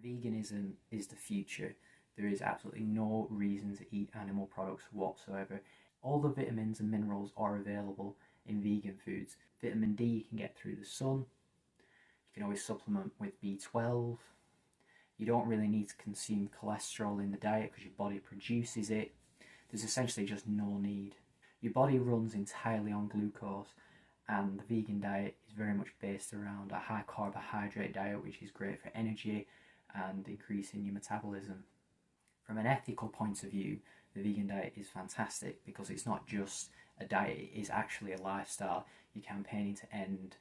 Veganism is the future. There is absolutely no reason to eat animal products whatsoever. All the vitamins and minerals are available in vegan foods. Vitamin D you can get through the sun. You can always supplement with B12. You don't really need to consume cholesterol in the diet because your body produces it. There's essentially just no need. Your body runs entirely on glucose, and the vegan diet is very much based around a high carbohydrate diet, which is great for energy and increasing your metabolism. From an ethical point of view, the vegan diet is fantastic because it's not just a diet, it is actually a lifestyle. You're campaigning to end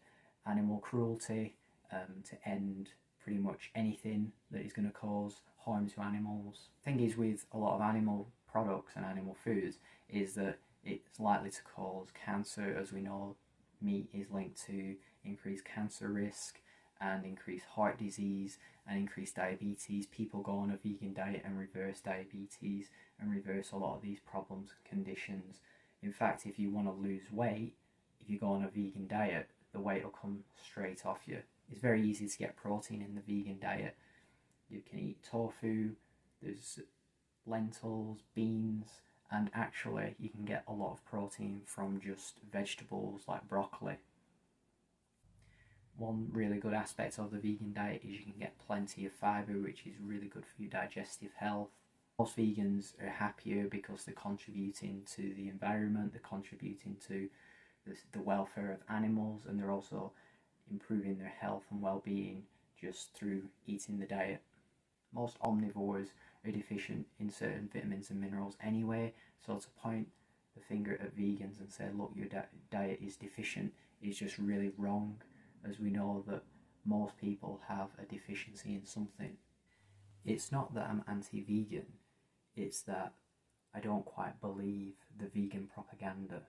animal cruelty, to end pretty much anything that is going to cause harm to animals. The thing is with a lot of animal products and animal foods is that it's likely to cause cancer. As we know, meat is linked to increased cancer risk and increased heart disease and increased diabetes. People go on a vegan diet and reverse diabetes and reverse a lot of these problems and conditions. In fact, if you want to lose weight, if you go on a vegan diet, the weight will come straight off you. It's very easy to get protein in the vegan diet. You can eat tofu, there's lentils, beans, and actually you can get a lot of protein from just vegetables like broccoli. One really good aspect of the vegan diet is you can get plenty of fibre, which is really good for your digestive health. Most vegans are happier because they're contributing to the environment, they're contributing to the welfare of animals, and they're also improving their health and well-being just through eating the diet. Most omnivores are deficient in certain vitamins and minerals anyway, so to point the finger at vegans and say, look, your diet is deficient, is just really wrong, as we know that most people have a deficiency in something. It's not that I'm anti-vegan, it's that I don't quite believe the vegan propaganda.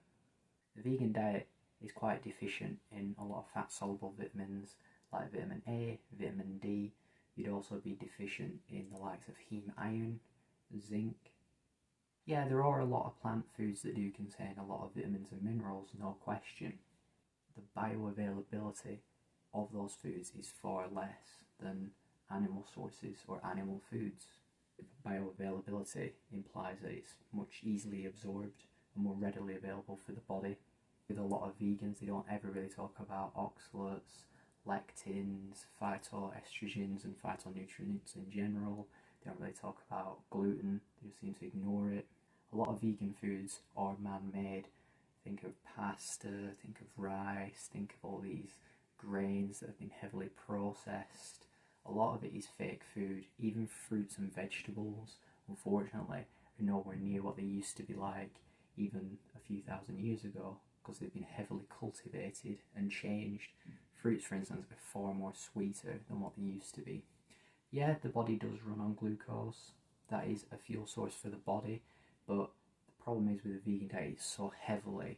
The vegan diet is quite deficient in a lot of fat-soluble vitamins like vitamin A, vitamin D. You'd also be deficient in the likes of heme iron, zinc. Yeah, there are a lot of plant foods that do contain a lot of vitamins and minerals, no question. The bioavailability of those foods is far less than animal sources or animal foods. Bioavailability implies that it's much easily absorbed and more readily available for the body. With a lot of vegans, they don't ever really talk about oxalates, lectins, phytoestrogens and phytonutrients in general. They don't really talk about gluten, they just seem to ignore it. A lot of vegan foods are man-made. Think of pasta, think of rice, think of all these grains that have been heavily processed. A lot of it is fake food. Even fruits and vegetables, unfortunately, are nowhere near what they used to be like even a few thousand years ago, because they've been heavily cultivated and changed. Fruits, for instance, are far more sweeter than what they used to be. Yeah, the body does run on glucose. That is a fuel source for the body, but the problem is with the vegan diet, it's so heavily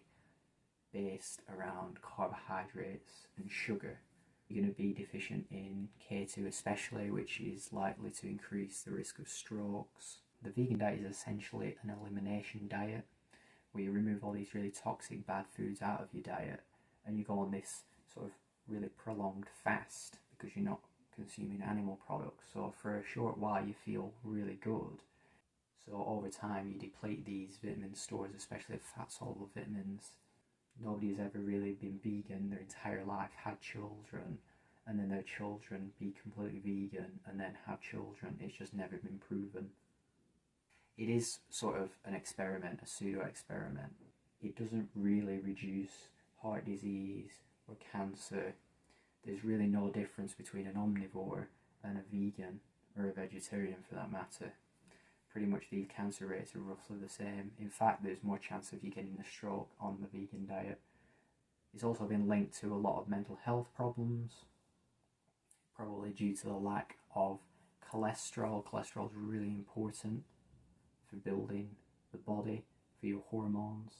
based around carbohydrates and sugar. You're going to be deficient in K2 especially, which is likely to increase the risk of strokes. The vegan diet is essentially an elimination diet, where you remove all these really toxic bad foods out of your diet and you go on this sort of really prolonged fast because you're not consuming animal products. So for a short while you feel really good. So over time you deplete these vitamin stores, especially fat-soluble vitamins. Nobody has ever really been vegan their entire life, had children, and then their children be completely vegan and then have children. It's just never been proven. It is sort of an experiment, a pseudo-experiment. It doesn't really reduce heart disease or cancer. There's really no difference between an omnivore and a vegan, or a vegetarian for that matter. Pretty much these cancer rates are roughly the same. In fact, there's more chance of you getting a stroke on the vegan diet. It's also been linked to a lot of mental health problems, probably due to the lack of cholesterol. Cholesterol is really important for building the body, for your hormones.